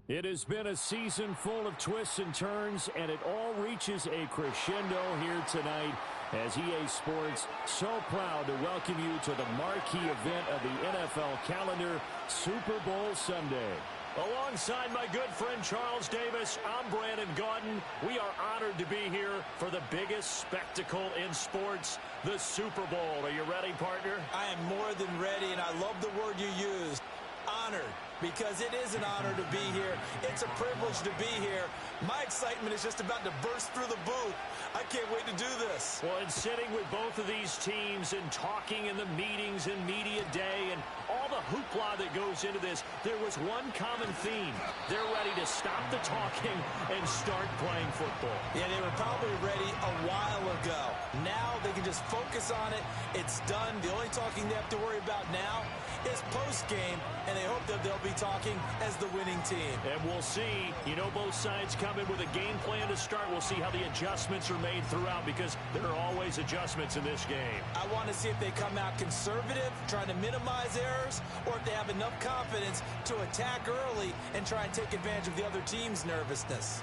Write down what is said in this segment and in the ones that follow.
It has been a season full of twists and turns, and it all reaches a crescendo here tonight as EA Sports so proud to welcome you to the marquee event of the NFL calendar, Super Bowl Sunday. Alongside my good friend Charles Davis, I'm Brandon Gaudin. We are honored to be here for the biggest spectacle in sports, the Super Bowl. Are you ready, partner? I am more than ready, and I love the word you used, honored. Because it is an honor to be here. It's a privilege to be here. My excitement is just about to burst through the booth. I can't wait to do this. Well, and sitting with both of these teams and talking in the meetings and media day and all the hoopla that goes into this, there was one common theme. They're ready to stop the talking and start playing football. Yeah, they were probably ready a while ago. Now they can just focus on it. It's done. The only talking they have to worry about now is post-game, and they hope that they'll be talking as the winning team. And we'll see. You know, both sides come in with a game plan to start. We'll see how the adjustments are made throughout because there are always adjustments in this game. I want to see if they come out conservative, trying to minimize errors, or if they have enough confidence to attack early and try and take advantage of the other team's nervousness.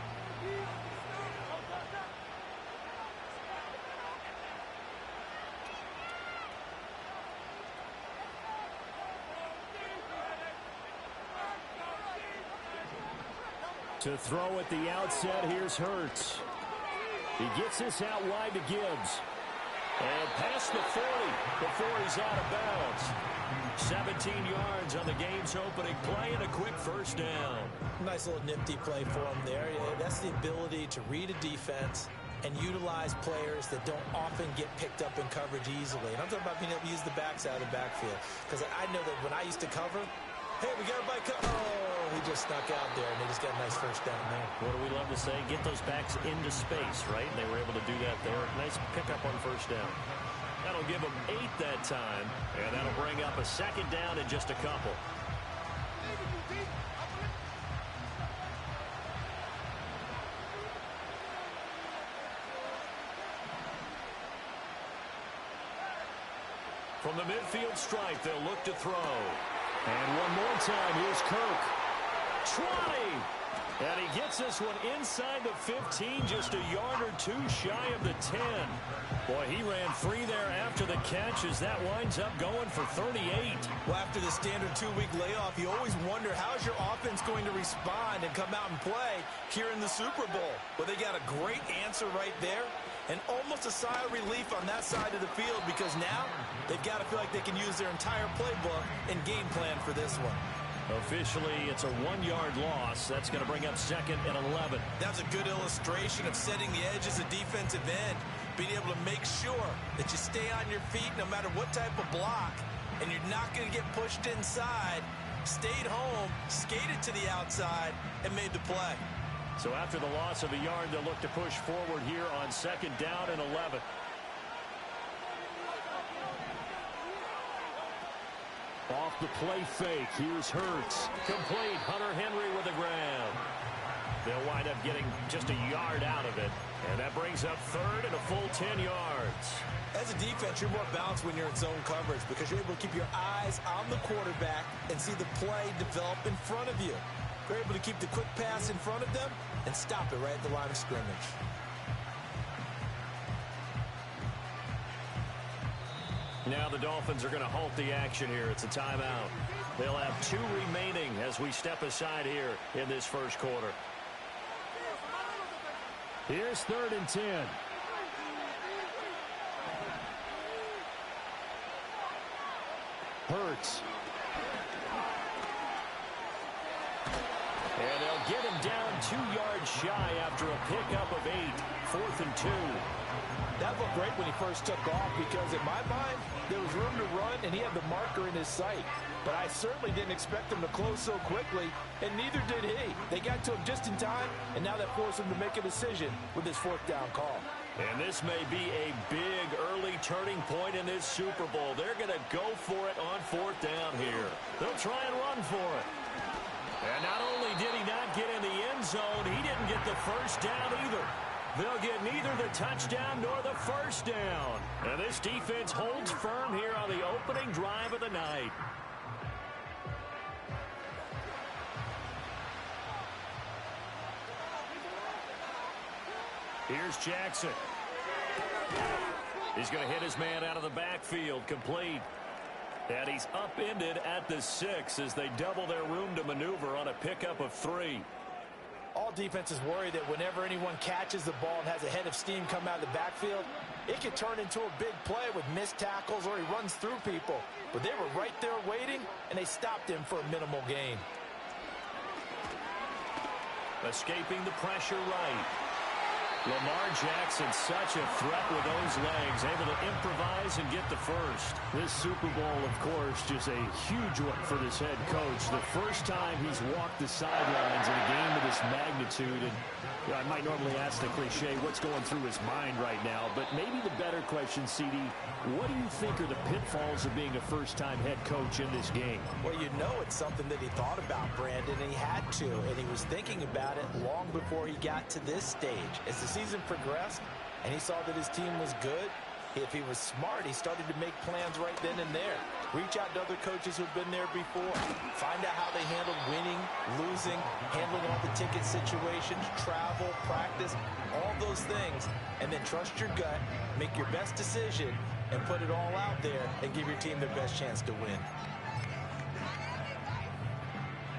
To throw at the outset, here's Hurts. He gets this out wide to Gibbs. And past the 40 before he's out of bounds. 17 yards on the game's opening play and a quick first down. Nice little nifty play for him there. That's the ability to read a defense and utilize players that don't often get picked up in coverage easily. And I'm talking about being able to use the backs out of the backfield. Because I know that when I used to cover, hey, we got a bike. Oh, he just snuck out there, and they just got a nice first down there. What do we love to say? Get those backs into space, right? And they were able to do that there. Nice pickup on first down. That'll give them 8 that time, and that'll bring up a second down in just a couple. From the midfield stripe, they'll look to throw. And one more time, here's Kirk. Trotty! And he gets this one inside the 15, just a yard or two shy of the 10. Boy, he ran free there after the catch as that winds up going for 38. Well, after the standard 2-week layoff, you always wonder how's your offense going to respond and come out and play here in the Super Bowl. Well, they got a great answer right there. And almost a sigh of relief on that side of the field because now they've got to feel like they can use their entire playbook and game plan for this one. Officially, it's a 1-yard loss. That's going to bring up 2nd and 11. That's a good illustration of setting the edge as a defensive end, being able to make sure that you stay on your feet no matter what type of block, and you're not going to get pushed inside. Stayed home, skated to the outside, and made the play. So after the loss of a yard, they'll look to push forward here on 2nd down and 11. Off the play fake, here's Hurts. Complete, Hunter Henry with the ground. They'll wind up getting just a yard out of it. And that brings up 3rd and a full 10 yards. As a defense, you're more balanced when you're in zone coverage because you're able to keep your eyes on the quarterback and see the play develop in front of you. They're able to keep the quick pass in front of them and stop it right at the line of scrimmage. Now the Dolphins are going to halt the action here. It's a timeout. They'll have 2 remaining as we step aside here in this first quarter. Here's 3rd and 10. Hurts. And they'll get him down 2 yards shy after a pickup of 8. 4th and 2. That looked great when he first took off because in my mind, there was room to run and he had the marker in his sight. But I certainly didn't expect him to close so quickly, and neither did he. They got to him just in time, and now that forced him to make a decision with his 4th down call. And this may be a big early turning point in this Super Bowl. They're going to go for it on 4th down here. They'll try and run for it. And not only did he not get in the end zone, he didn't get the first down either. They'll get neither the touchdown nor the first down. And this defense holds firm here on the opening drive of the night. Here's Jackson. He's going to hit his man out of the backfield, complete. And he's upended at the 6 as they double their room to maneuver on a pickup of 3. All defenses worry that whenever anyone catches the ball and has a head of steam come out of the backfield, it could turn into a big play with missed tackles or he runs through people. But they were right there waiting, and they stopped him for a minimal gain. Escaping the pressure right. Lamar Jackson, such a threat with those legs, able to improvise and get the first. This Super Bowl, of course, just a huge one for this head coach. The first time he's walked the sidelines in a game of this magnitude. And I might normally ask the cliche, what's going through his mind right now? But maybe the better question, CD, what do you think are the pitfalls of being a first-time head coach in this game? Well, you know it's something that he thought about, Brandon, and he had to. And he was thinking about it long before he got to this stage. As the season progressed and he saw that his team was good, if he was smart, he started to make plans right then and there. Reach out to other coaches who've been there before. Find out how they handled winning, losing, handling all the ticket situations, travel, practice, all those things. And then trust your gut, make your best decision, and put it all out there and give your team the best chance to win.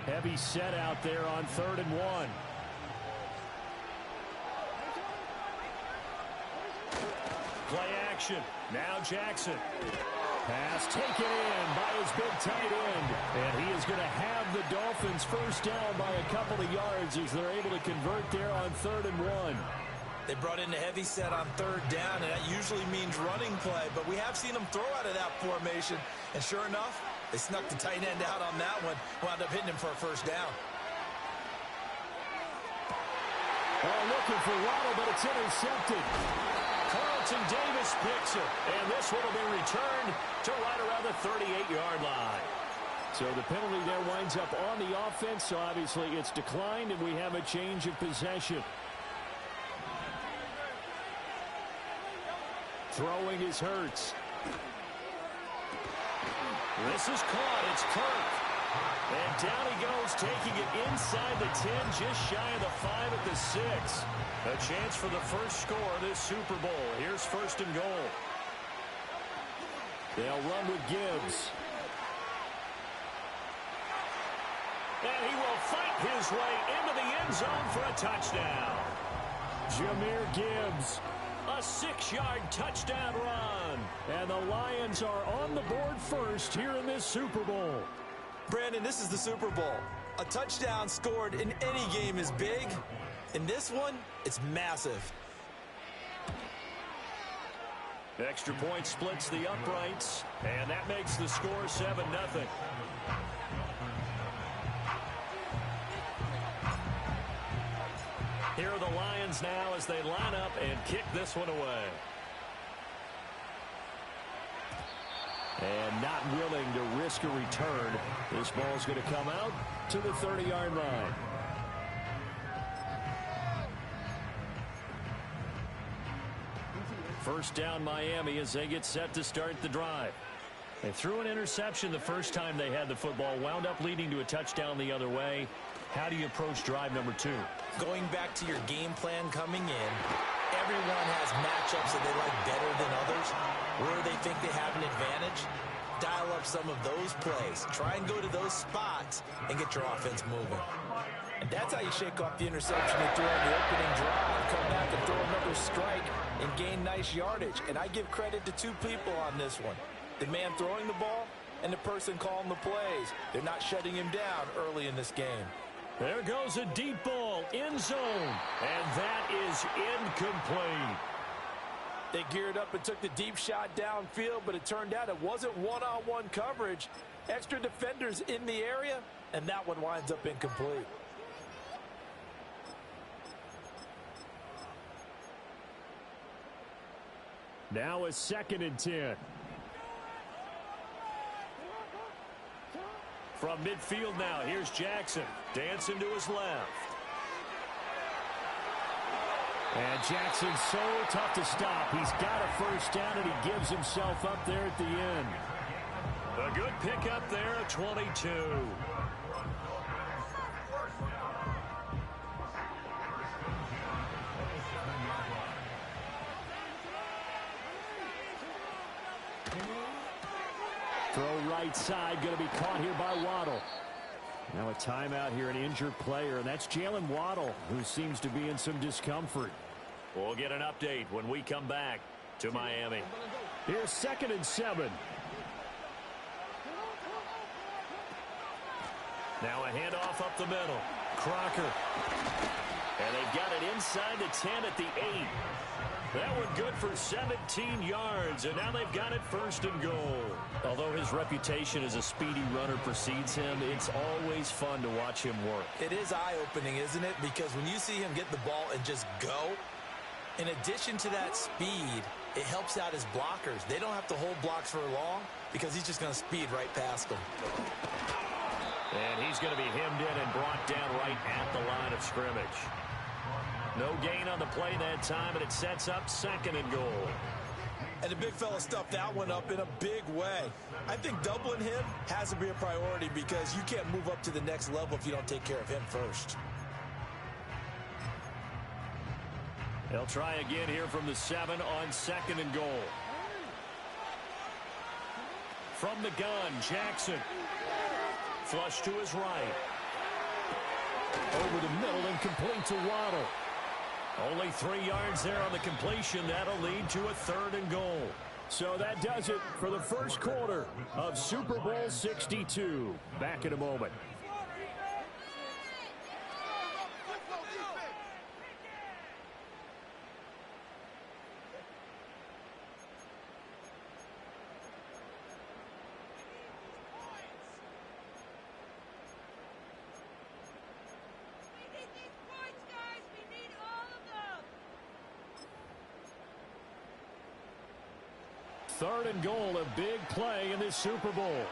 Heavy set out there on 3rd and 1. Play action. Now Jackson. Pass taken in by his big tight end. And he is going to have the Dolphins first down by a couple of yards as they're able to convert there on 3rd and 1. They brought in a heavy set on 3rd down, and that usually means running play. But we have seen them throw out of that formation. And sure enough, they snuck the tight end out on that one. Wound up hitting him for a first down. Oh, looking for Waddle, but it's intercepted. Carlton Davis picks it, and this one will be returned to right around the 38-yard line. So the penalty there winds up on the offense, so obviously it's declined, and we have a change of possession. Throwing is Hurts. This is caught. It's Kirk. And down he goes, taking it inside the 10, just shy of the 5 at the 6. A chance for the first score of this Super Bowl. Here's 1st and goal. They'll run with Gibbs. And he will fight his way into the end zone for a touchdown. Jahmyr Gibbs, a 6-yard touchdown run. And the Lions are on the board first here in this Super Bowl. Brandon, this is the Super Bowl. A touchdown scored in any game is big. In this one, it's massive. Extra point splits the uprights, and that makes the score 7-0. Here are the Lions now as they line up and kick this one away. And not willing to risk a return. This ball's going to come out to the 30-yard line. First down Miami as they get set to start the drive. They threw an interception the first time they had the football, wound up leading to a touchdown the other way. How do you approach drive number 2? Going back to your game plan coming in, everyone has matchups that they like better than others. Where they think they have an advantage, dial up some of those plays. Try and go to those spots and get your offense moving. And that's how you shake off the interception they threw on the opening drive. Come back and throw another strike and gain nice yardage. And I give credit to 2 people on this one. The man throwing the ball and the person calling the plays. They're not shutting him down early in this game. There goes a deep ball, end zone, and that is incomplete. They geared up and took the deep shot downfield, but it turned out it wasn't one-on-one coverage. Extra defenders in the area, and that one winds up incomplete. Now a 2nd and 10. From midfield now, here's Jackson. Dancing to his left. And Jackson's so tough to stop. He's got a first down, and he gives himself up there at the end. A good pickup there, 22. Throw right side, going to be caught here by Waddle. Now a timeout here, an injured player, and that's Jalen Waddle, who seems to be in some discomfort. We'll get an update when we come back to Miami. Here's 2nd and 7. Now a handoff up the middle. Crocker. And they've got it inside the 10 at the 8. That one good for 17 yards, and now they've got it 1st and goal. Although his reputation as a speedy runner precedes him, it's always fun to watch him work. It is eye-opening, isn't it? Because when you see him get the ball and just go, in addition to that speed, it helps out his blockers. They don't have to hold blocks for long because he's just going to speed right past them. And he's going to be hemmed in and brought down right at the line of scrimmage. No gain on the play that time, and it sets up 2nd and goal. And the big fella stuffed that one up in a big way. I think doubling him has to be a priority because you can't move up to the next level if you don't take care of him first. They'll try again here from the 7 on 2nd and goal. From the gun, Jackson. Flush to his right. Over the middle and complete to Waddle. Only 3 yards there on the completion. That'll lead to a 3rd and goal. So that does it for the first quarter of Super Bowl 62. Back in a moment. Third and goal, a big play in this Super Bowl.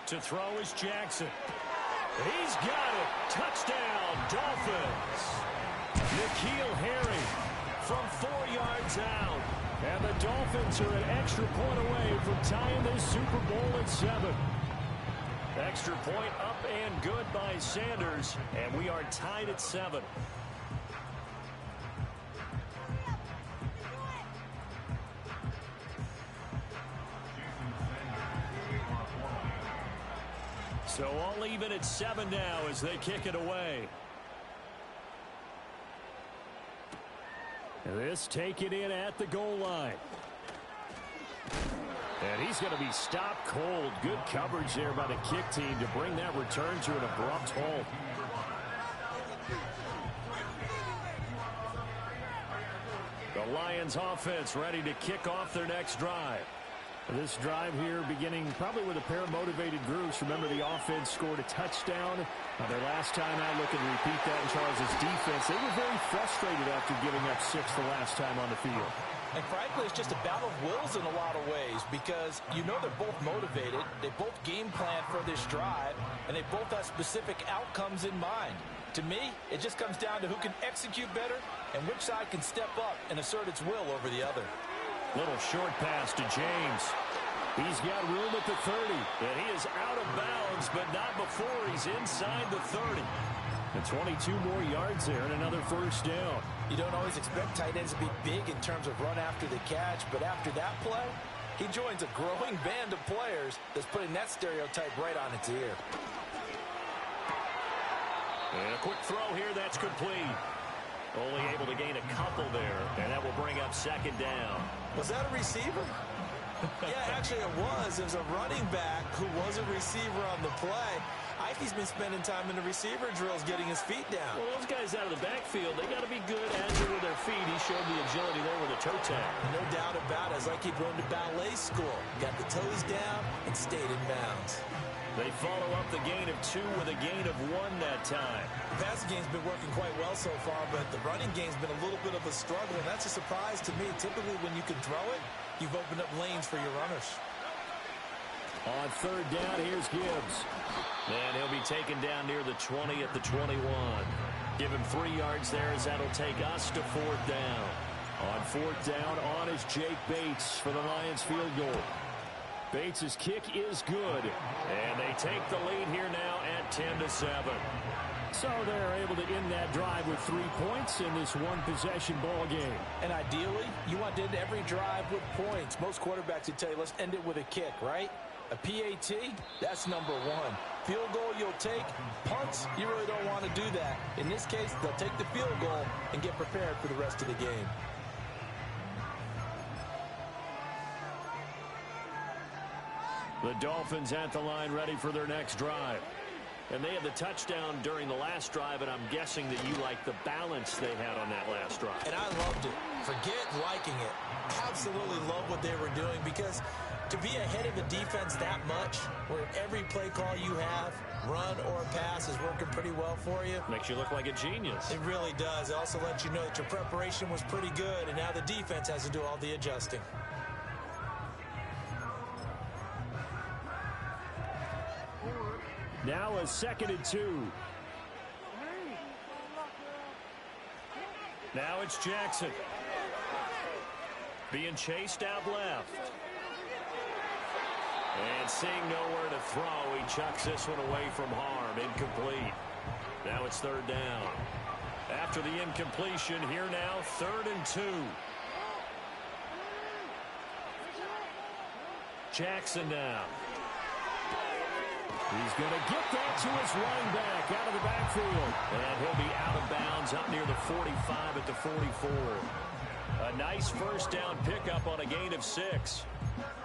To throw is Jackson. He's got it. Touchdown, Dolphins. N'Keal Harry from 4 yards out. And the Dolphins are an extra point away from tying this Super Bowl at 7. Extra point up and good by Sanders. And we are tied at 7. So all even at 7 now as they kick it away. And this taken in at the goal line. And he's going to be stopped cold. Good coverage there by the kick team to bring that return to an abrupt halt. The Lions offense ready to kick off their next drive. This drive here beginning probably with a pair of motivated groups. Remember, the offense scored a touchdown. Their last time out, looking to repeat that in Charles' defense. They were very frustrated after giving up 6 the last time on the field. And frankly, it's just a battle of wills in a lot of ways because you know they're both motivated. They both game plan for this drive, and they both have specific outcomes in mind. To me, it just comes down to who can execute better and which side can step up and assert its will over the other. Little short pass to James. He's got room at the 30. And he is out of bounds, but not before he's inside the 30. And 22 more yards there and another first down. You don't always expect tight ends to be big in terms of run after the catch, but after that play, he joins a growing band of players that's putting that stereotype right on its ear. And a quick throw here, that's complete. Only able to gain a couple there, and that will bring up 2nd down. Was that a receiver? Yeah, actually it was. It was a running back who was a receiver on the play. Ikey's been spending time in the receiver drills getting his feet down. Well, those guys out of the backfield, they got to be good, agile with their feet. He showed the agility there with a toe tap. No doubt about it. It's like he going to ballet school. Got the toes down and stayed in bounds. They follow up the gain of 2 with a gain of 1 that time. The passing game's been working quite well so far, but the running game's been a little bit of a struggle, and that's a surprise to me. Typically, when you can throw it, you've opened up lanes for your runners. On 3rd down, here's Gibbs. And he'll be taken down near the 20 at the 21. Give him 3 yards there as that'll take us to 4th down. On 4th down, on is Jake Bates for the Lions field goal. Bates' kick is good, and they take the lead here now at 10-7. So they're able to end that drive with 3 points in this one-possession ball game. And ideally, you want to end every drive with points. Most quarterbacks would tell you, let's end it with a kick, right? A PAT, that's number one. Field goal you'll take. Punts, you really don't want to do that. In this case, they'll take the field goal and get prepared for the rest of the game. The Dolphins at the line ready for their next drive. And they had the touchdown during the last drive, and I'm guessing that you like the balance they had on that last drive. And I loved it. Forget liking it. Absolutely love what they were doing, because to be ahead of a defense that much, where every play call you have, run or pass, is working pretty well for you. Makes you look like a genius. It really does. It also lets you know that your preparation was pretty good, and now the defense has to do all the adjusting. Now a 2nd and 2. Now it's Jackson. Being chased out left. And seeing nowhere to throw, he chucks this one away from harm. Incomplete. Now it's 3rd down. After the incompletion, here now, 3rd and 2. Jackson now. He's going to get that to his running back out of the backfield. And he'll be out of bounds up near the 45 at the 44. A nice first down pickup on a gain of 6.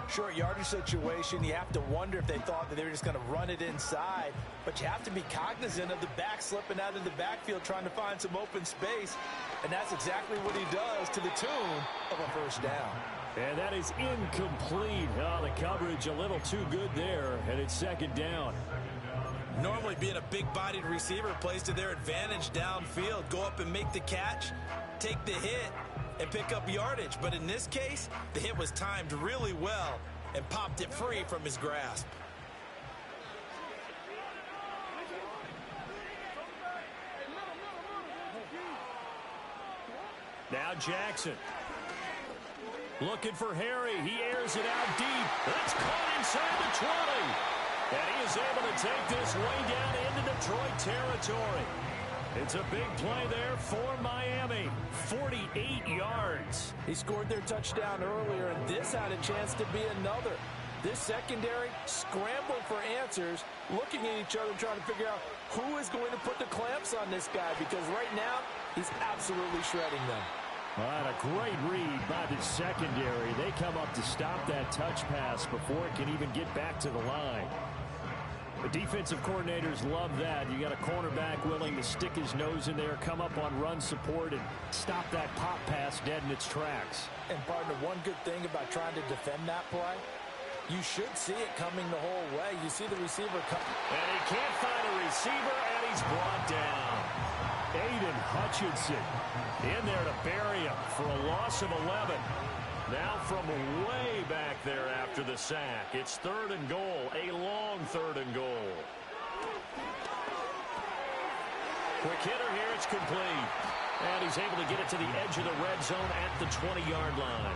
Short yardage situation, you have to wonder if they thought that they were just going to run it inside. But you have to be cognizant of the back slipping out of the backfield trying to find some open space. And that's exactly what he does, to the tune of a first down. And that is incomplete. Oh, the coverage a little too good there, and it's 2nd down. Normally being a big-bodied receiver plays to their advantage downfield. Go up and make the catch, take the hit, and pick up yardage. But in this case, the hit was timed really well and popped it free from his grasp. Now Jackson. Looking for Harry. He airs it out deep. That's caught inside the 20. And he is able to take this way down into Detroit territory. It's a big play there for Miami. 48 yards. He scored their touchdown earlier, and this had a chance to be another. This secondary scrambled for answers, looking at each other, trying to figure out who is going to put the clamps on this guy, because right now he's absolutely shredding them. A great read by the secondary. They come up to stop that touch pass before it can even get back to the line. The defensive coordinators love that. You got a cornerback willing to stick his nose in there, come up on run support, and stop that pop pass dead in its tracks. And partner, one good thing about trying to defend that play, you should see it coming the whole way. You see the receiver come. And he can't find a receiver, and he's brought down. Aiden Hutchinson in there to bury him for a loss of 11. Now from way back there after the sack. It's 3rd and goal, a long 3rd and goal. Quick hitter here, it's complete. And he's able to get it to the edge of the red zone at the 20-yard line.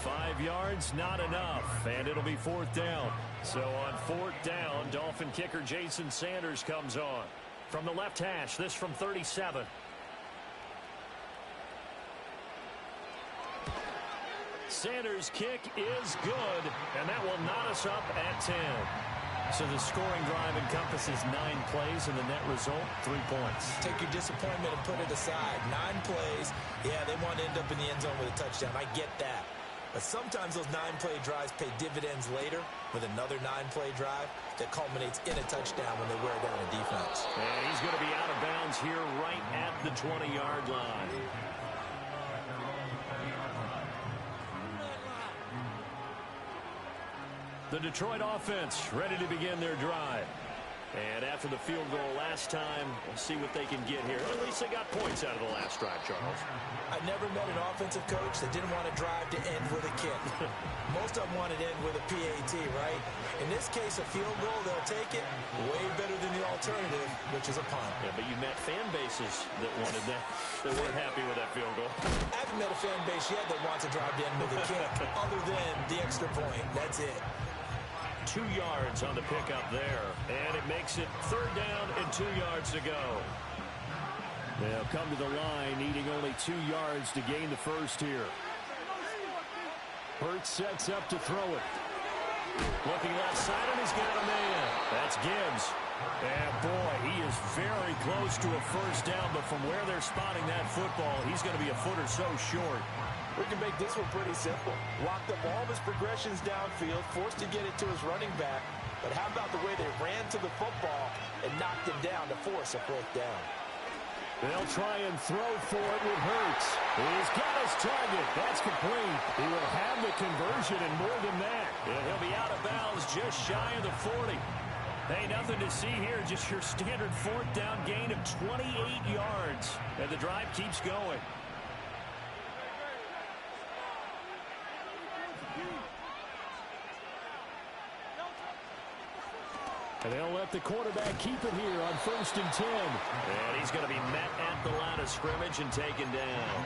5 yards, not enough, and it'll be 4th down. So on 4th down, Dolphin kicker Jason Sanders comes on. From the left hash, this from 37. Sanders' kick is good, and that will knot us up at 10. So the scoring drive encompasses 9 plays, and the net result, 3 points. Take your disappointment and put it aside. 9 plays. Yeah, they want to end up in the end zone with a touchdown. I get that. But sometimes those 9-play drives pay dividends later with another 9-play drive that culminates in a touchdown when they wear down a defense. And he's going to be out of bounds here right at the 20-yard line. The Detroit offense ready to begin their drive. And after the field goal last time, we'll see what they can get here. At least they got points out of the last drive, Charles. I've never met an offensive coach that didn't want to drive to end with a kick. Most of them wanted to end with a PAT, right? In this case, a field goal, they'll take it. Way better than the alternative, which is a punt. Yeah, but you met fan bases that wanted that, that weren't happy with that field goal. I haven't met a fan base yet that wants to drive to end with a kick, other than the extra point. That's it. 2 yards on the pickup there. And it makes it 3rd down and 2 yards to go. They'll come to the line, needing only 2 yards to gain the first here. Hurts sets up to throw it. Looking left side, and he's got a man. That's Gibbs. And boy, he is very close to a first down, but from where they're spotting that football, he's going to be a foot or so short. We can make this one pretty simple. Locked up all of his progressions downfield, forced to get it to his running back. But how about the way they ran to the football and knocked him down to force a 4th down? They'll try and throw for it with Hurts. He's got his target. That's complete. He will have the conversion and more than that. And he'll be out of bounds just shy of the 40. Hey, nothing to see here. Just your standard 4th down gain of 28 yards. And the drive keeps going. And they'll let the quarterback keep it here on 1st and 10. And he's going to be met at the line of scrimmage and taken down.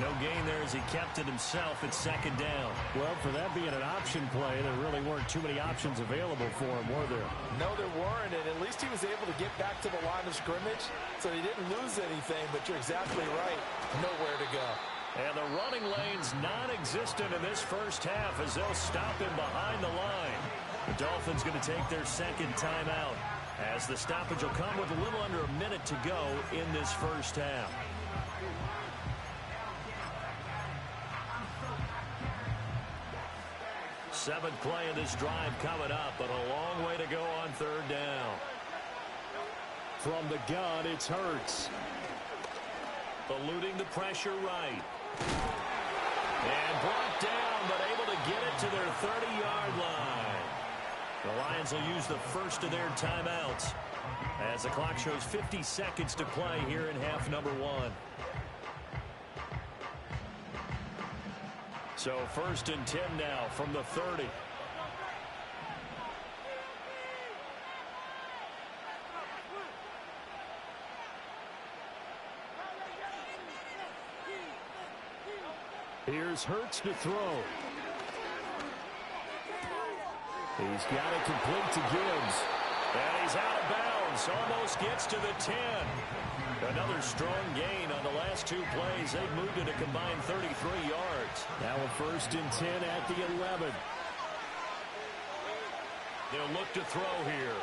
No gain there as he kept it himself at 2nd down. Well, for that being an option play, there really weren't too many options available for him, were there? No, there weren't, and at least he was able to get back to the line of scrimmage, so he didn't lose anything, but you're exactly right. Nowhere to go. And the running lane's non-existent in this first half as they'll stop him behind the line. The Dolphins going to take their 2nd timeout as the stoppage will come with a little under a minute to go in this first half. Seventh play of this drive coming up, but a long way to go on 3rd down. From the gun, it's Hurts. Eluding the pressure right. And brought down, but able to get it to their 30-yard line. The Lions will use the first of their timeouts as the clock shows 50 seconds to play here in half number 1. So 1st and 10 now from the 30. Here's Hurts to throw. He's got it complete to Gibbs. And he's out of bounds. Almost gets to the 10. Another strong gain on the last 2 plays. They've moved it a combined 33 yards. Now a 1st and 10 at the 11. They'll look to throw here.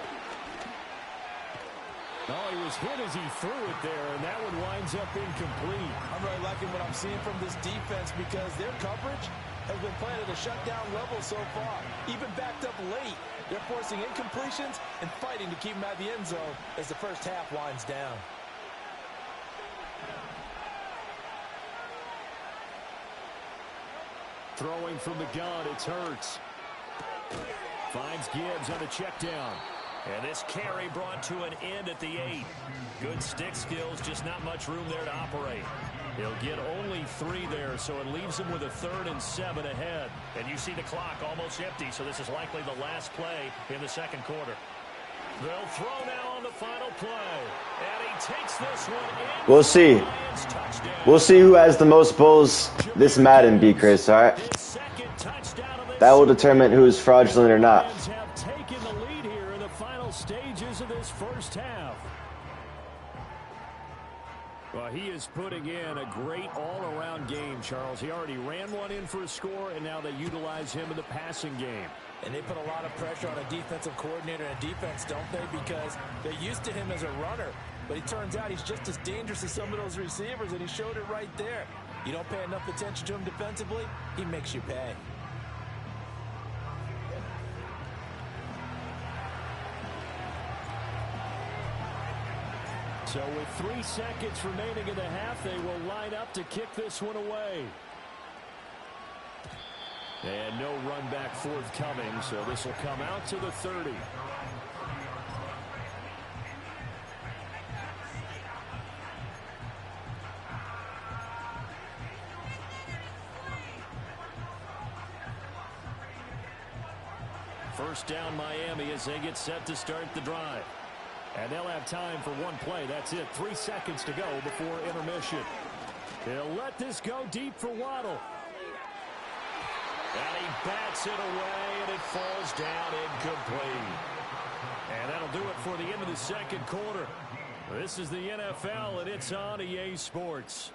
Oh, he was hit as he threw it there, and that one winds up incomplete. I'm really liking what I'm seeing from this defense because their coverage has been playing at a shutdown level so far. Even backed up late, they're forcing incompletions and fighting to keep them out of the end zone as the first half winds down. Throwing from the gun, it's Hurts. Finds Gibbs on a check down. And this carry brought to an end at the 8. Good stick skills, just not much room there to operate. He'll get only 3 there, so it leaves him with a 3rd and 7 ahead. And you see the clock almost empty, so this is likely the last play in the 2nd quarter. They'll throw now on the final play. And he takes this one in. We'll see. We'll see who has the most bulls this Madden, B. Chris, all right? That will determine who is fraudulent or not. Have taken the lead here in the final stages of this first half. Well, he is putting in a great all-around game, Charles. He already ran one in for a score, and now they utilize him in the passing game. And they put a lot of pressure on a defensive coordinator and defense, don't they? Because they're used to him as a runner. But it turns out he's just as dangerous as some of those receivers, and he showed it right there. You don't pay enough attention to him defensively, he makes you pay. So with 3 seconds remaining in the half, they will line up to kick this one away. And no run back forthcoming, so this will come out to the 30. First down Miami as they get set to start the drive. And they'll have time for one play. That's it. 3 seconds to go before intermission. They'll let this go deep for Waddle. And he bats it away, and it falls down incomplete. And that'll do it for the end of the second quarter. This is the NFL, and it's on EA Sports.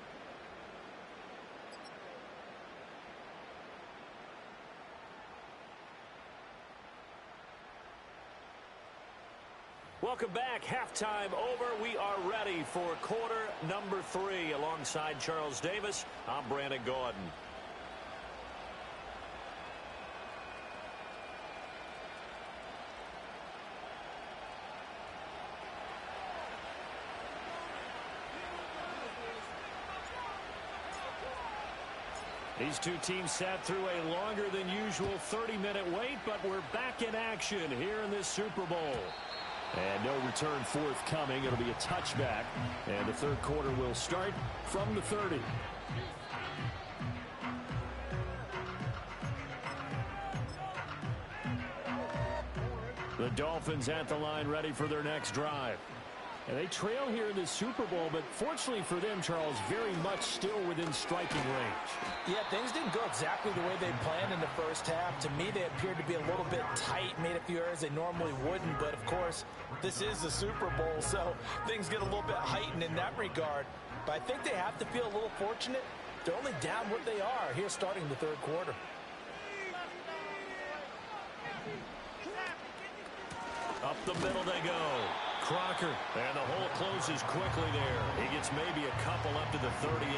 Welcome back. Halftime over. We are ready for quarter number 3. Alongside Charles Davis, I'm Brandon Gaudin. These two teams sat through a longer than usual 30-minute wait, but we're back in action here in this Super Bowl. And no return forthcoming. It'll be a touchback. And the third quarter will start from the 30. The Dolphins at the line, ready for their next drive. And they trail here in the Super Bowl, but fortunately for them, Charles, very much still within striking range. Yeah, things didn't go exactly the way they planned in the first half. To me, they appeared to be a little bit tight, made a few errors they normally wouldn't. But, of course, this is the Super Bowl, so things get a little bit heightened in that regard. But I think they have to feel a little fortunate. They're only down what they are here starting the third quarter. Up the middle they go. Crocker, and the hole closes quickly there. He gets maybe a couple up to the 38.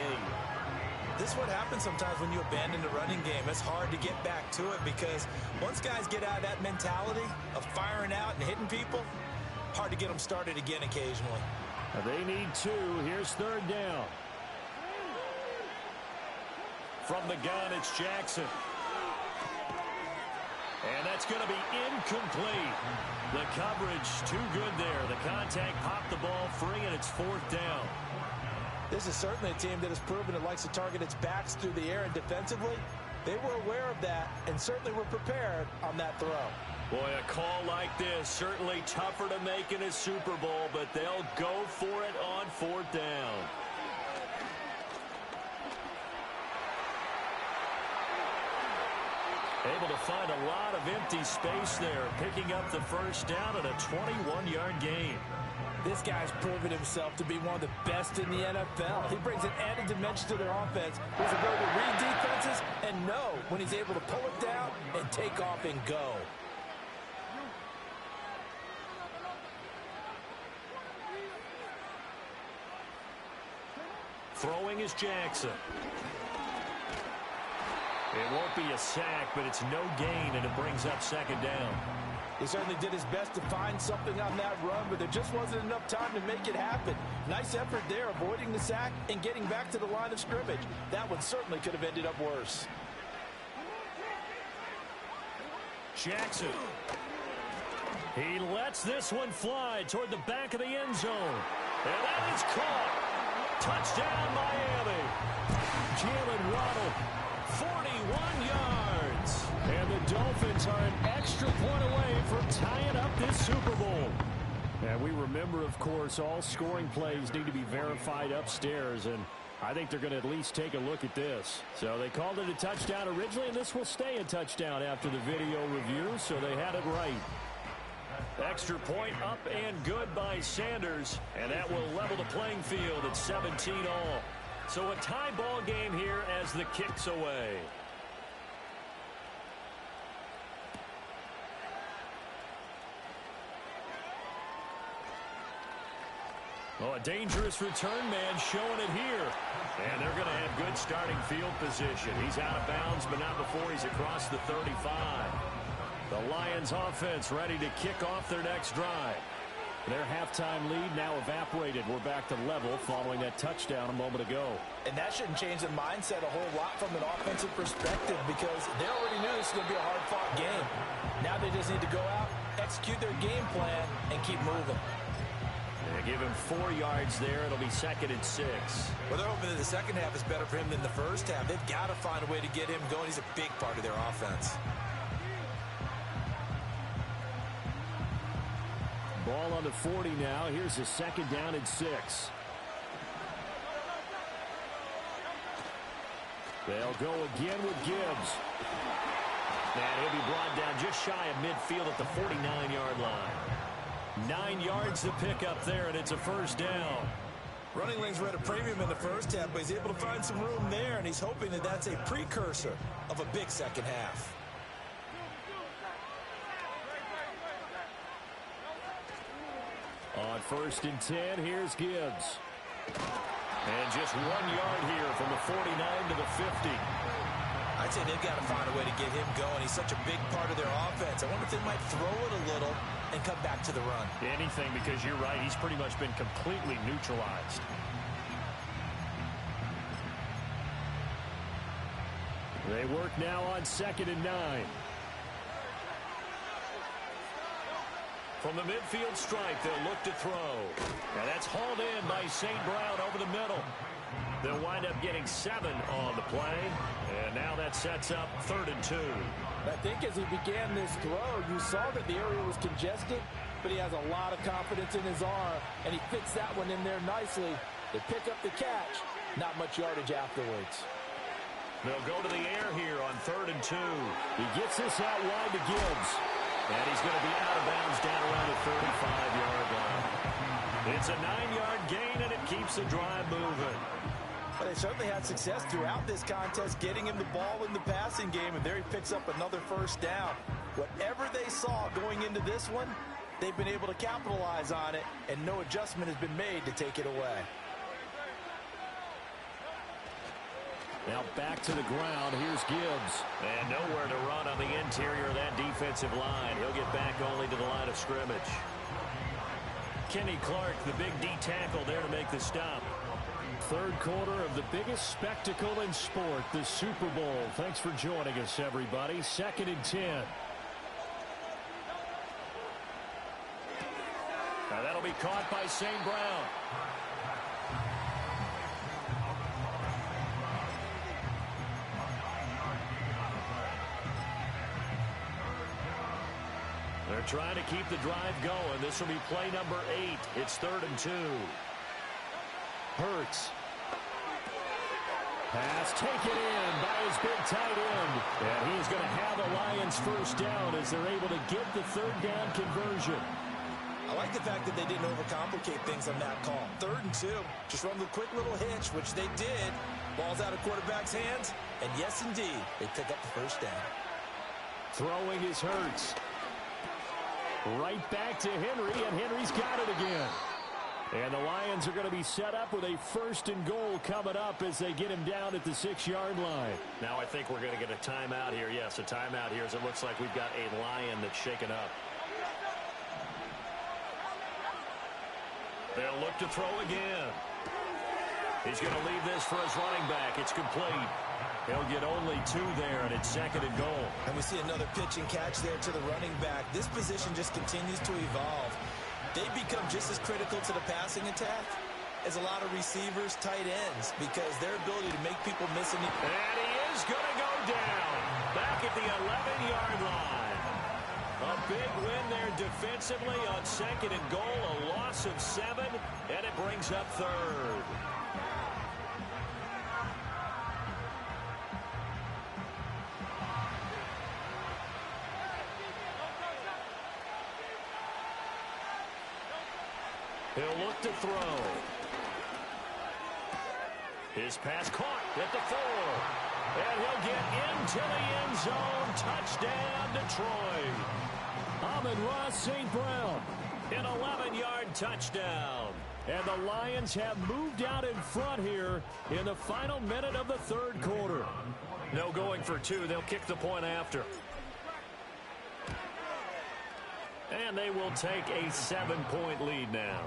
This is what happens sometimes when you abandon the running game. It's hard to get back to it because once guys get out of that mentality of firing out and hitting people, hard to get them started again occasionally. They need 2. Here's third down. From the gun, it's Jackson. And that's going to be incomplete. The coverage too good there. The contact popped the ball free, and it's fourth down. This is certainly a team that has proven it likes to target its backs through the air, and defensively, they were aware of that and certainly were prepared on that throw. Boy, a call like this, certainly tougher to make in a Super Bowl, but they'll go for it on fourth down. Able to find a lot of empty space there, picking up the first down at a 21-yard gain. This guy's proven himself to be one of the best in the NFL. He brings an added dimension to their offense. He's able to read defenses and know when he's able to pull it down and take off and go. Throwing is Jackson. It won't be a sack, but it's no gain, and it brings up second down. He certainly did his best to find something on that run, but there just wasn't enough time to make it happen. Nice effort there, avoiding the sack and getting back to the line of scrimmage. That one certainly could have ended up worse. Jackson. He lets this one fly toward the back of the end zone. And that is caught. Touchdown, Miami. Jalen Waddle, 41 yards. And the Dolphins are an extra point away from tying up this Super Bowl. And we remember, of course, all scoring plays need to be verified upstairs. And I think they're going to at least take a look at this. So they called it a touchdown originally, and this will stay a touchdown after the video review. So they had it right. Extra point up and good by Sanders. And that will level the playing field at 17 all. So a tie ball game here as the kick's away. Oh, a dangerous return man showing it here. And they're going to have good starting field position. He's out of bounds, but not before he's across the 35. The Lions offense ready to kick off their next drive. Their halftime lead now evaporated. We're back to level following that touchdown a moment ago. And that shouldn't change the mindset a whole lot from an offensive perspective because they already knew this was going to be a hard-fought game. Now they just need to go out, execute their game plan, and keep moving. They give him 4 yards there. It'll be 2nd and 6. Well, they're hoping that the second half is better for him than the first half. They've got to find a way to get him going. He's a big part of their offense. Ball on the 40 now. Here's a 2nd down and 6. They'll go again with Gibbs. And he'll be brought down just shy of midfield at the 49-yard line. 9 yards to pick up there, and it's a first down. Running lanes were at a premium in the first half, but he's able to find some room there, and he's hoping that that's a precursor of a big second half. On 1st and 10, here's Gibbs. And just 1 yard here from the 49 to the 50. I'd say they've got to find a way to get him going. He's such a big part of their offense. I wonder if they might throw it a little and come back to the run. Anything, because you're right. He's pretty much been completely neutralized. They work now on 2nd and 9. From the midfield stripe, they'll look to throw. And that's hauled in by St. Brown over the middle. They'll wind up getting 7 on the play. And now that sets up 3rd and 2. I think as he began this throw, you saw that the area was congested, but he has a lot of confidence in his arm, and he fits that one in there nicely. They pick up the catch, not much yardage afterwards. They'll go to the air here on 3rd and 2. He gets this out wide to Gibbs. And he's going to be out of bounds down around the 35-yard line. It's a 9-yard gain, and it keeps the drive moving. But they certainly had success throughout this contest, getting him the ball in the passing game, and there he picks up another first down. Whatever they saw going into this one, they've been able to capitalize on it, and no adjustment has been made to take it away. Now back to the ground. Here's Gibbs. And nowhere to run on the interior of that defensive line. He'll get back only to the line of scrimmage. Kenny Clark, the big D tackle there to make the stop. 3rd quarter of the biggest spectacle in sport, the Super Bowl. Thanks for joining us, everybody. 2nd and 10. Now that'll be caught by St. Brown. They're trying to keep the drive going. This will be play number 8. It's 3rd and 2. Hurts. Pass taken in by his big tight end. And he's going to have the Lions first down as they're able to get the 3rd down conversion. I like the fact that they didn't overcomplicate things on that call. 3rd and 2. Just run the quick little hitch, which they did. Ball's out of quarterback's hands. And yes, indeed, they pick up the first down. Throwing is Hurts. Right back to Henry, and Henry's got it again. And the Lions are going to be set up with a 1st and goal coming up as they get him down at the 6-yard line. Now I think we're going to get a timeout here. Yes, a timeout here as it looks like we've got a Lion that's shaken up. They'll look to throw again. He's going to leave this for his running back. It's complete. He'll get only 2 there, and it's 2nd and goal. And we see another pitch and catch there to the running back. This position just continues to evolve. They become just as critical to the passing attack as a lot of receivers, tight ends, because their ability to make people miss an... And he is going to go down back at the 11-yard line. A big win there defensively on 2nd and goal, a loss of 7, and it brings up 3rd. He'll look to throw. His pass caught at the 4. And he'll get into the end zone. Touchdown, Detroit. Amon-Ra St. Brown, an 11-yard touchdown. And the Lions have moved out in front here in the final minute of the 3rd quarter. No going for 2. They'll kick the point after. And they will take a 7-point lead now.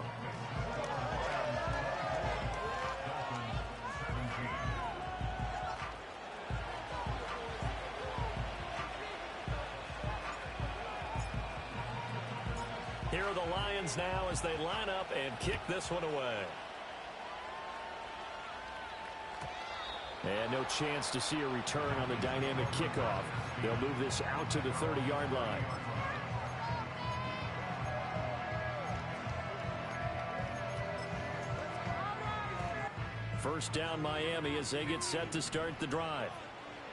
Here are the Lions now as they line up and kick this one away. And no chance to see a return on the dynamic kickoff. They'll move this out to the 30-yard line. first down Miami as they get set to start the drive.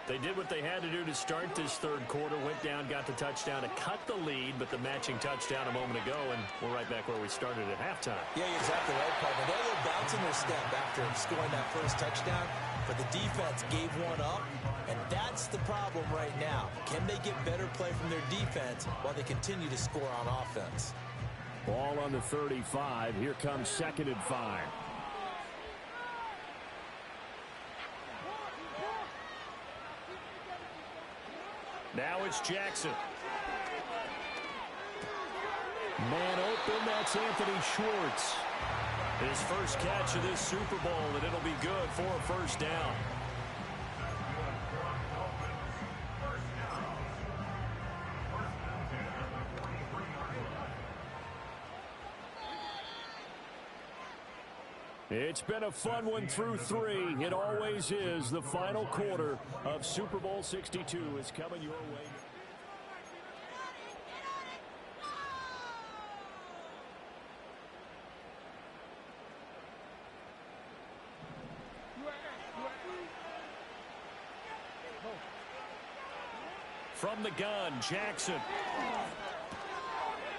They did what they had to do to start this third quarter, went down, got the touchdown to cut the lead, but the matching touchdown a moment ago, and we're right back where we started at halftime. Yeah, you're exactly right, partner. They're a little bounce in their step after scoring that first touchdown, but the defense gave one up, and that's the problem right now. Can they get better play from their defense while they continue to score on offense? Ball on the 35. Here comes 2nd and 5. Now it's Jackson. Man open, that's Anthony Schwartz. His first catch of this Super Bowl, and it'll be good for a first down. It's been a fun one through 3. It always is. The final quarter of Super Bowl 62 is coming your way. From the gun, Jackson.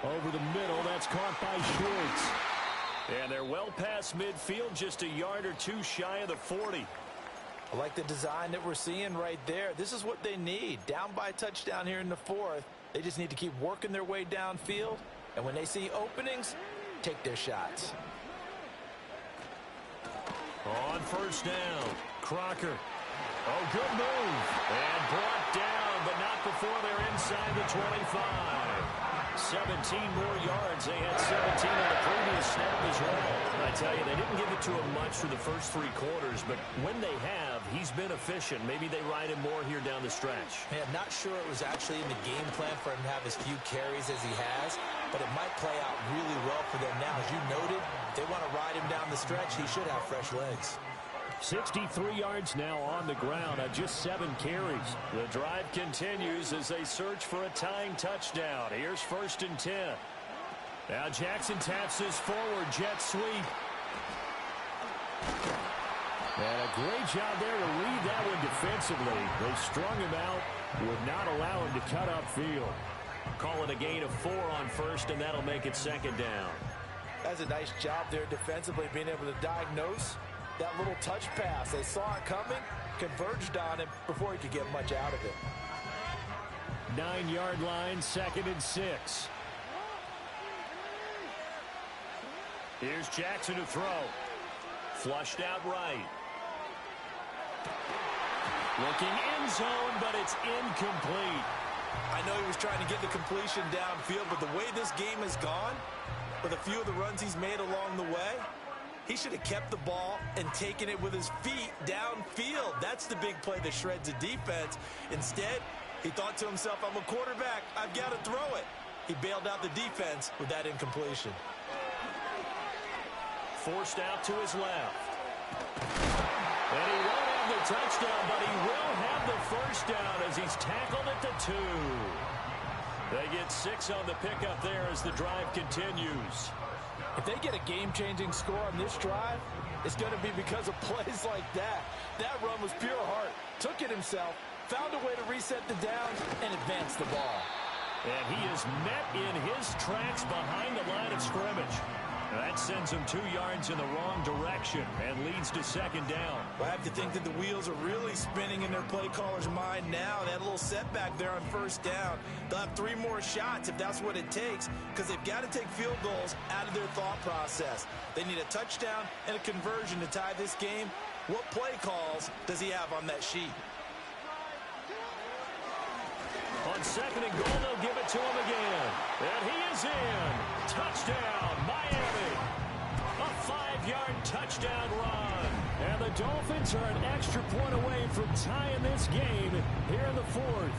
Over the middle, that's caught by Schwartz. And they're well past midfield, just a yard or two shy of the 40. I like the design that we're seeing right there. This is what they need. Down by a touchdown here in the 4th. They just need to keep working their way downfield. And when they see openings, take their shots. On first down, Crocker. Oh, good move. And brought down, but not before they're inside the 25. 17 more yards. They had 17 on the previous snap as well. I tell you, they didn't give it to him much for the first 3 quarters, but when they have, he's been efficient. Maybe they ride him more here down the stretch. Man, not sure it was actually in the game plan for him to have as few carries as he has, but it might play out really well for them now. As you noted, if they want to ride him down the stretch, he should have fresh legs. 63 yards now on the ground on just 7 carries. The drive continues as they search for a tying touchdown. Here's 1st and 10. Now Jackson taps his forward jet sweep. And a great job there to read that one defensively. They strung him out, would not allow him to cut upfield. Call it a gain of 4 on first, and that'll make it 2nd down. That's a nice job there defensively, being able to diagnose that little touch pass. They saw it coming, converged on him before he could get much out of it. 9-yard line, 2nd and 6. Here's Jackson to throw. Flushed out right. Looking end zone, but it's incomplete. I know he was trying to get the completion downfield, but the way this game has gone, with a few of the runs he's made along the way, he should have kept the ball and taken it with his feet downfield. That's the big play that shreds a defense. Instead, he thought to himself, I'm a quarterback. I've got to throw it. He bailed out the defense with that incompletion. Forced out to his left. And he won't have the touchdown, but he will have the first down as he's tackled at the 2. They get 6 on the pickup there as the drive continues. If they get a game-changing score on this drive, it's going to be because of plays like that. That run was pure heart. Took it himself, found a way to reset the downs, and advance the ball. And he is met in his tracks behind the line of scrimmage. That sends him 2 yards in the wrong direction and leads to 2nd down. I have to think that the wheels are really spinning in their play caller's mind now. That little setback there on first down. They'll have 3 more shots if that's what it takes, because they've got to take field goals out of their thought process. They need a touchdown and a conversion to tie this game. What play calls does he have on that sheet? On 2nd and goal, they'll give it to him again. And he is in. Touchdown, Miami. A 5-yard touchdown run. And the Dolphins are an extra point away from tying this game here in the 4th.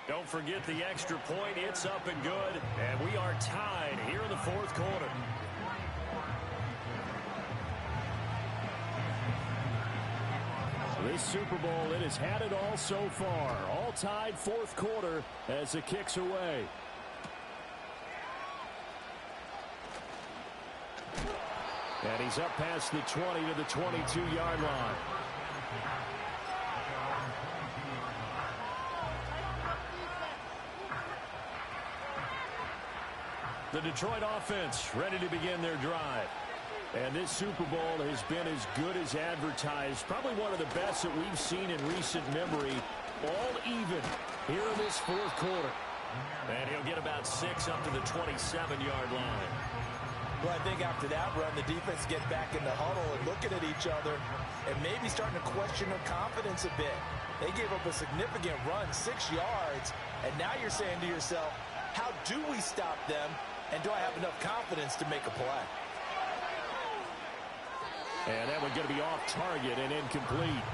Don't forget the extra point. It's up and good. And we are tied here in the 4th quarter. This Super Bowl, it has had it all so far. All tied fourth quarter as it kicks away. And he's up past the 20 to the 22-yard line. The Detroit offense ready to begin their drive. And this Super Bowl has been as good as advertised. Probably one of the best that we've seen in recent memory. All even here in this fourth quarter. And he'll get about 6 up to the 27-yard line. Well, I think after that run, the defense get back in the huddle and looking at each other and maybe starting to question their confidence a bit. They gave up a significant run, 6 yards, and now you're saying to yourself, how do we stop them, and do I have enough confidence to make a play? And that one going to be off target and incomplete.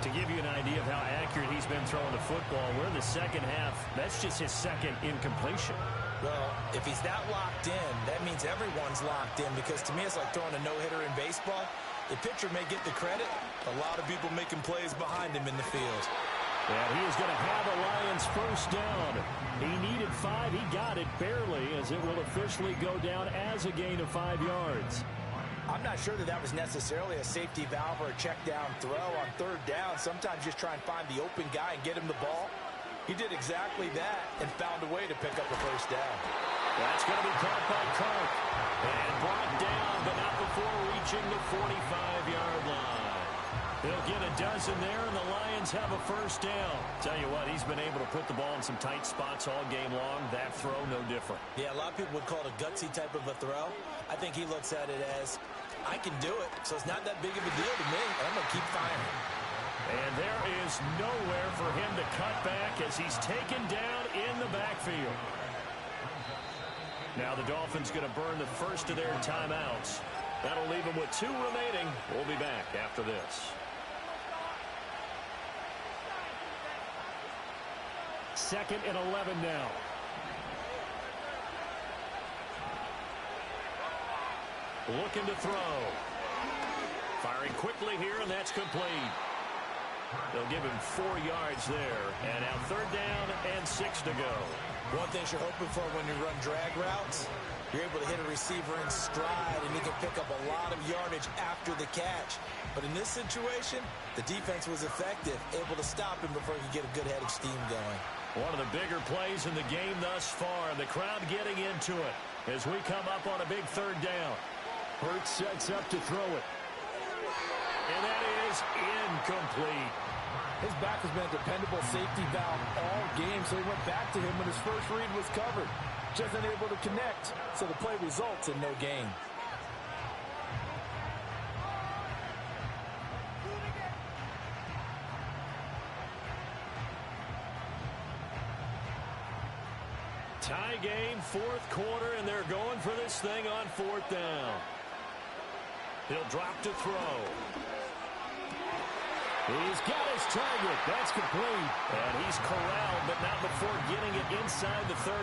To give you an idea of how accurate he's been throwing the football, we're in the second half. That's just his second incompletion. Well, if he's that locked in, that means everyone's locked in, because to me it's like throwing a no-hitter in baseball. The pitcher may get the credit. A lot of people making plays behind him in the field. And he is going to have the Lions first down. He needed 5. He got it barely, as it will officially go down as a gain of 5 yards. I'm not sure that was necessarily a safety valve or a check down throw on third down. Sometimes just try and find the open guy and get him the ball. He did exactly that and found a way to pick up a first down. That's going to be caught by Kirk. And brought down, but not before reaching the 45-yard line. They'll get a dozen there, and the Lions have a first down. Tell you what, he's been able to put the ball in some tight spots all game long. That throw, no different. Yeah, a lot of people would call it a gutsy type of a throw. I think he looks at it as, I can do it, so it's not that big of a deal to me. I'm going to keep firing. And there is nowhere for him to cut back as he's taken down in the backfield. Now the Dolphins going to burn the first of their timeouts. That'll leave them with 2 remaining. We'll be back after this. Second and 11 now. Looking to throw. Firing quickly here, and that's complete. They'll give him 4 yards there. And now third down and 6 to go. One thing you're hoping for when you run drag routes, you're able to hit a receiver in stride, and he can pick up a lot of yardage after the catch. But in this situation, the defense was effective, able to stop him before he could get a good head of steam going. One of the bigger plays in the game thus far, and the crowd getting into it as we come up on a big third down. Hurts sets up to throw it. And that is incomplete. His back has been a dependable safety valve all game, so he went back to him when his first read was covered. Just unable to connect, so the play results in no gain. Tie game, fourth quarter, and they're going for this thing on fourth down. He'll drop to throw. He's got his target. That's complete. And he's corralled, but not before getting it inside the 35.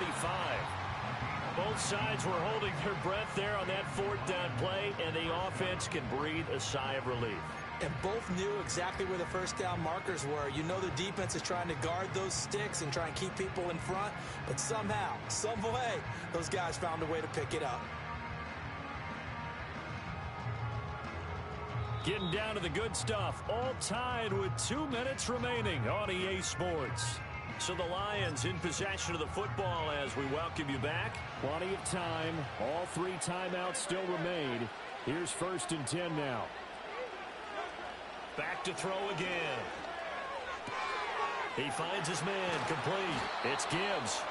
Both sides were holding their breath there on that fourth down play, and the offense can breathe a sigh of relief. And both knew exactly where the first down markers were. You know the defense is trying to guard those sticks and try and keep people in front, but somehow, some way, those guys found a way to pick it up. Getting down to the good stuff. All tied with 2 minutes remaining on EA Sports. So the Lions in possession of the football as we welcome you back. Plenty of time. All 3 timeouts still remain. Here's 1st and 10 now. Back to throw again. He finds his man complete. It's Gibbs.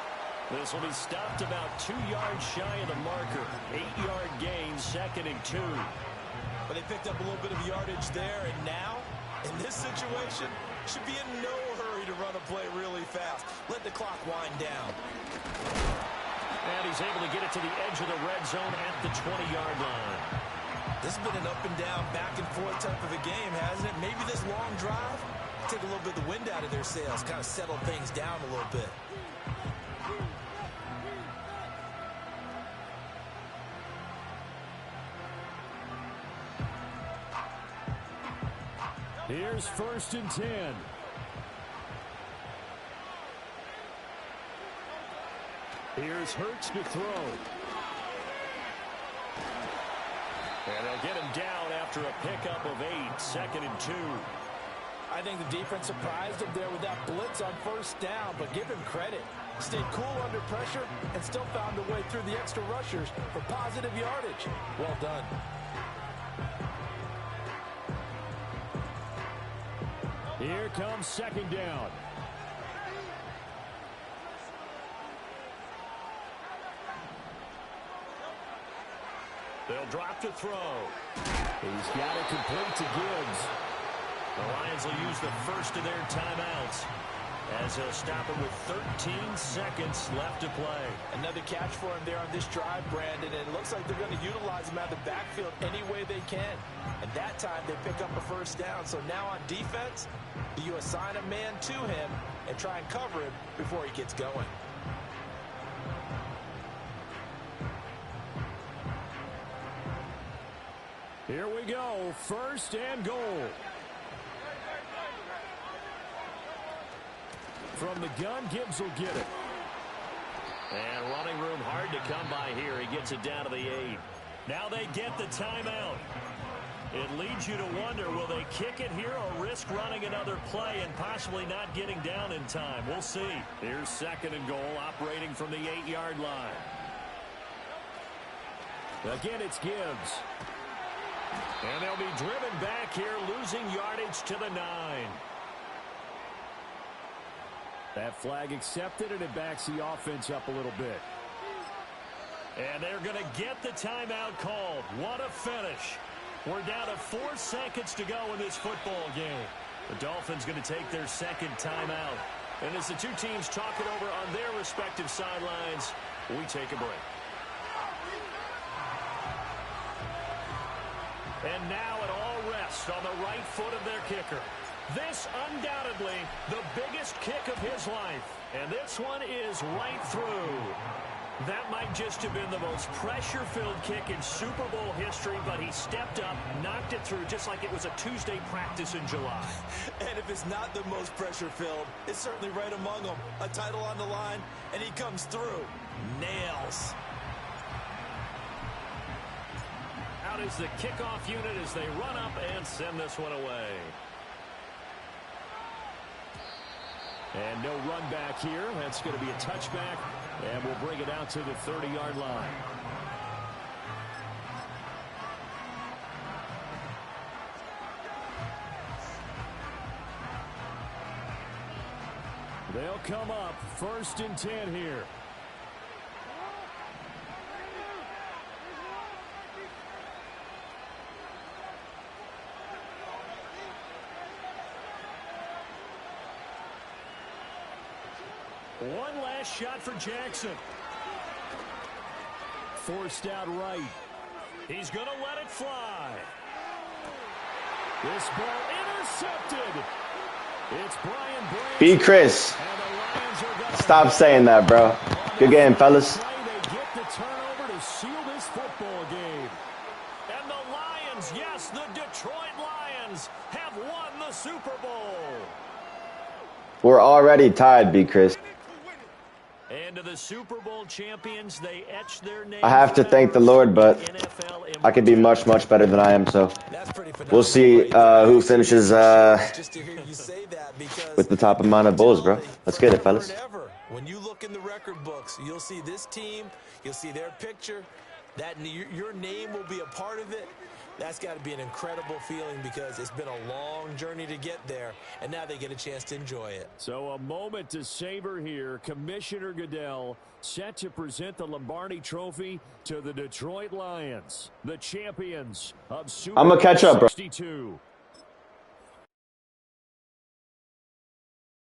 This will be stopped about 2 yards shy of the marker. 8-yard gain, 2nd and 2. But they picked up a little bit of yardage there, and now, in this situation, should be in no hurry to run a play really fast. Let the clock wind down. And he's able to get it to the edge of the red zone at the 20-yard line. This has been an up and down, back and forth type of a game, hasn't it? Maybe this long drive take a little bit of the wind out of their sails, kind of settle things down a little bit. Here's 1st and 10. Here's Hurts to throw. And they'll get him down after a pickup of 8, 2nd and 2. I think the defense surprised him there with that blitz on 1st down, but give him credit. Stayed cool under pressure and still found a way through the extra rushers for positive yardage. Well done. Here comes 2nd down. They'll drop to throw. He's got it complete to Gibbs. The Lions will use the first of their timeouts as he'll stop it with 13 seconds left to play. Another catch for him there on this drive, Brandon, and it looks like they're going to utilize him out of the backfield any way they can. And that time they pick up a 1st down. So now on defense, do you assign a man to him and try and cover him before he gets going? Here we go, 1st and goal. From the gun, Gibbs will get it. And running room hard to come by here. He gets it down to the 8. Now they get the timeout. It leads you to wonder, will they kick it here or risk running another play and possibly not getting down in time? We'll see. Here's 2nd and goal, operating from the 8-yard line. Again, it's Gibbs. And they'll be driven back here, losing yardage to the 9. That flag accepted, and it backs the offense up a little bit. And they're going to get the timeout called. What a finish. We're down to 4 seconds to go in this football game. The Dolphins going to take their 2nd timeout. And as the two teams talk it over on their respective sidelines, we take a break. And now it all rests on the right foot of their kicker. This undoubtedly the biggest kick of his life. And this one is right through. That might just have been the most pressure-filled kick in Super Bowl history, but he stepped up, knocked it through just like it was a Tuesday practice in July. And if it's not the most pressure-filled, it's certainly right among them. A title on the line, and he comes through. Nails. Out is the kickoff unit as they run up and send this one away. And no run back here. That's going to be a touchback, and we'll bring it out to the 30-yard line. They'll come up 1st and 10 here. One last shot for Jackson. Forced out right. He's going to let it fly. This ball intercepted. It's Brian Branch. Be Chris. Stop saying that, bro. Good game, fellas. They get the turnover to seal this football game. And the Lions, yes, the Detroit Lions have won the Super Bowl. We're already tied, B. Chris. And to the Super Bowl champions, they etch their names. I have to thank the Lord, but I could be much, much better than I am, so we'll see who finishes with the top amount of bowls, bro. Let's get it, fellas. When you look in the record books, you'll see this team, you'll see their picture, that your name will be a part of it. That's got to be an incredible feeling because it's been a long journey to get there, and now they get a chance to enjoy it. So a moment to savor here. Commissioner Goodell set to present the Lombardi Trophy to the Detroit Lions, the champions of Super Bowl 62.